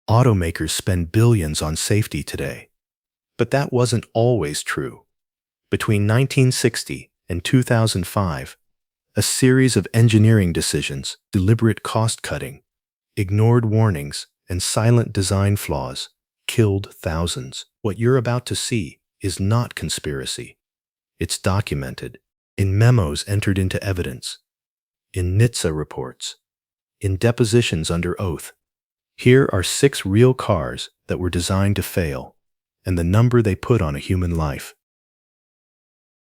Automakers spend billions on safety today. But that wasn't always true. Between 1960 and 2005, a series of engineering decisions, deliberate cost-cutting, ignored warnings, and silent design flaws killed thousands. What you're about to see is not conspiracy. It's documented in memos entered into evidence, in NHTSA reports, in depositions under oath. Here are 6 real cars that were designed to fail, and the number they put on a human life.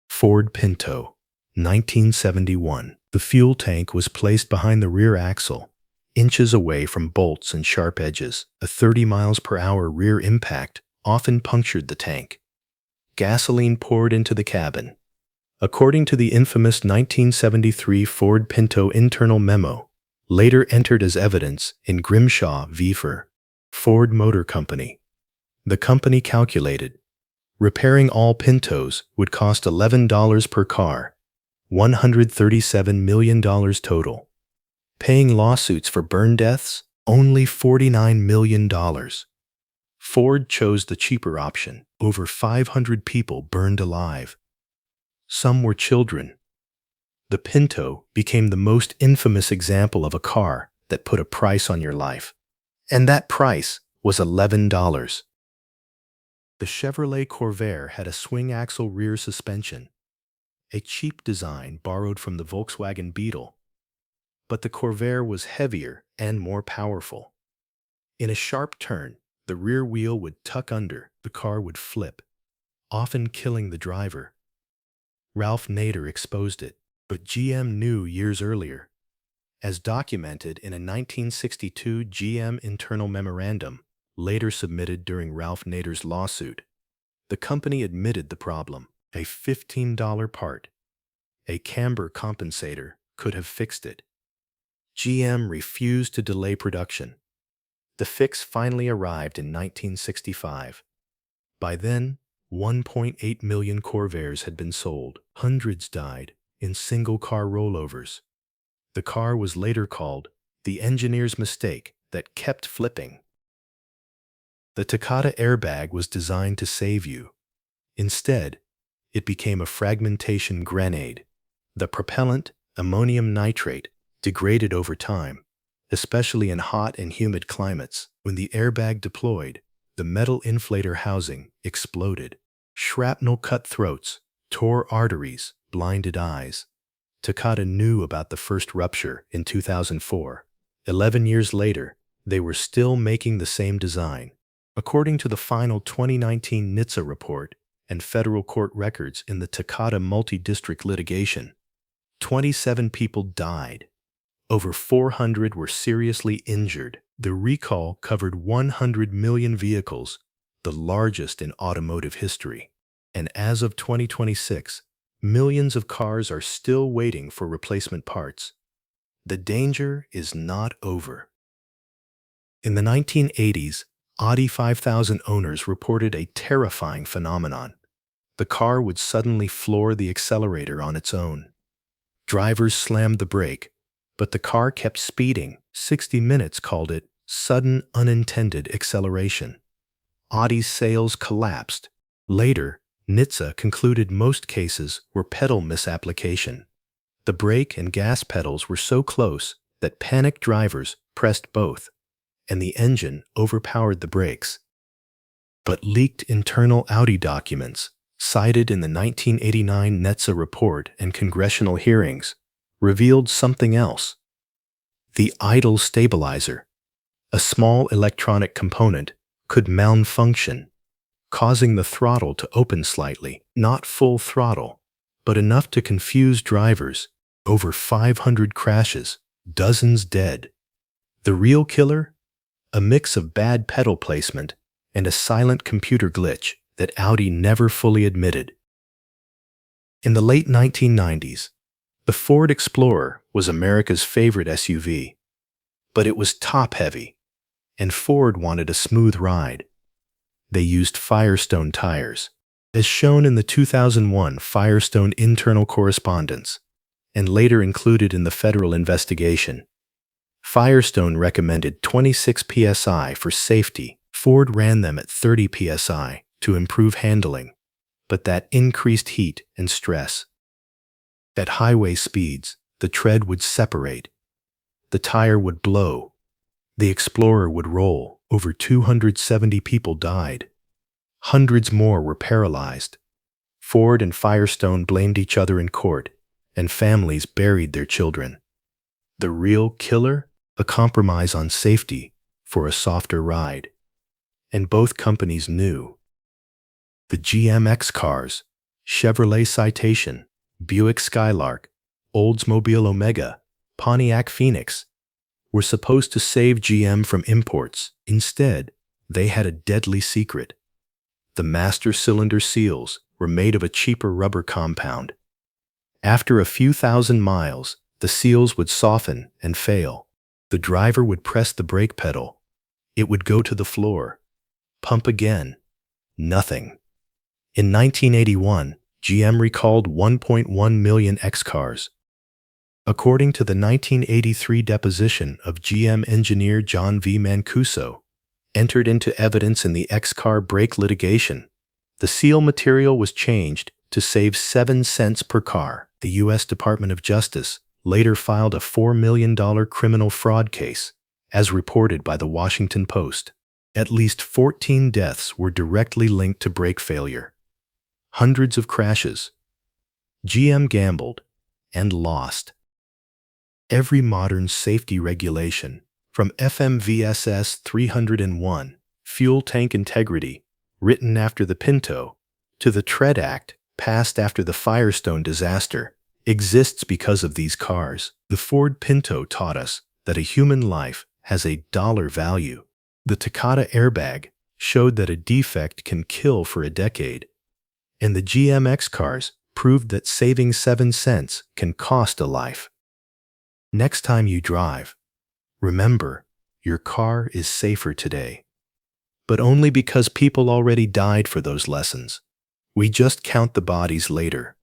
Ford Pinto, 1971. The fuel tank was placed behind the rear axle, inches away from bolts and sharp edges. A 30 miles per hour rear impact often punctured the tank. Gasoline poured into the cabin. According to the infamous 1973 Ford Pinto internal memo, later entered as evidence in Grimshaw v. Ford Motor Company, the company calculated repairing all Pintos would cost $11 per car, $137 million total. Paying lawsuits for burn deaths, only $49 million. Ford chose the cheaper option. Over 500 people burned alive. Some were children. The Pinto became the most infamous example of a car that put a price on your life. And that price was $11. The Chevrolet Corvair had a swing-axle rear suspension, a cheap design borrowed from the Volkswagen Beetle. But the Corvair was heavier and more powerful. In a sharp turn, the rear wheel would tuck under, the car would flip, often killing the driver. Ralph Nader exposed it, but GM knew years earlier. As documented in a 1962 GM internal memorandum, later submitted during Ralph Nader's lawsuit, the company admitted the problem. A $15 part, a camber compensator, could have fixed it. GM refused to delay production. The fix finally arrived in 1965. By then, 1.8 million Corvairs had been sold. Hundreds died in single-car rollovers. The car was later called the engineer's mistake that kept flipping. The Takata airbag was designed to save you. Instead, it became a fragmentation grenade. The propellant, ammonium nitrate, degraded over time, especially in hot and humid climates. When the airbag deployed, the metal inflator housing exploded. Shrapnel cut throats, tore arteries, blinded eyes. Takata knew about the first rupture in 2004. 11 years later, they were still making the same design. According to the final 2019 NHTSA report and federal court records in the Takata multi-district litigation, 27 people died. Over 400 were seriously injured. The recall covered 100 million vehicles, the largest in automotive history. And as of 2026, millions of cars are still waiting for replacement parts. The danger is not over. In the 1980s, Audi 5000 owners reported a terrifying phenomenon. The car would suddenly floor the accelerator on its own. Drivers slammed the brake, but the car kept speeding. 60 Minutes called it sudden unintended acceleration. Audi's sales collapsed. Later, NHTSA concluded most cases were pedal misapplication. The brake and gas pedals were so close that panicked drivers pressed both, and the engine overpowered the brakes. But leaked internal Audi documents, cited in the 1989 NHTSA report and congressional hearings, revealed something else. The idle stabilizer, a small electronic component, could malfunction, causing the throttle to open slightly, not full throttle, but enough to confuse drivers. Over 500 crashes, dozens dead. The real killer? A mix of bad pedal placement and a silent computer glitch that Audi never fully admitted. In the late 1990s, the Ford Explorer was America's favorite SUV, but it was top-heavy, and Ford wanted a smooth ride. They used Firestone tires, as shown in the 2001 Firestone internal correspondence, and later included in the federal investigation. Firestone recommended 26 psi for safety. Ford ran them at 30 psi to improve handling, but that increased heat and stress. At highway speeds, the tread would separate. The tire would blow. The Explorer would roll. Over 270 people died. Hundreds more were paralyzed. Ford and Firestone blamed each other in court, and families buried their children. The real killer? A compromise on safety for a softer ride. And both companies knew. The GMX cars, Chevrolet Citation, Buick Skylark, Oldsmobile Omega, Pontiac Phoenix, were supposed to save GM from imports. Instead, they had a deadly secret. The master cylinder seals were made of a cheaper rubber compound. After a few thousand miles, the seals would soften and fail. The driver would press the brake pedal. It would go to the floor. Pump again. Nothing. In 1981, GM recalled 1.1 million X cars. According to the 1983 deposition of GM engineer John V. Mancuso, entered into evidence in the X-car brake litigation, the seal material was changed to save 7 cents per car. The U.S. Department of Justice later filed a $4 million criminal fraud case, as reported by the Washington Post. At least 14 deaths were directly linked to brake failure. Hundreds of crashes. GM gambled and lost. Every modern safety regulation, from FMVSS 301, fuel tank integrity, written after the Pinto, to the Tread Act, passed after the Firestone disaster, exists because of these cars. The Ford Pinto taught us that a human life has a dollar value. The Takata Airbag showed that a defect can kill for a decade. And the GMX cars proved that saving 7 cents can cost a life. Next time you drive, remember, your car is safer today. But only because people already died for those lessons. We just count the bodies later.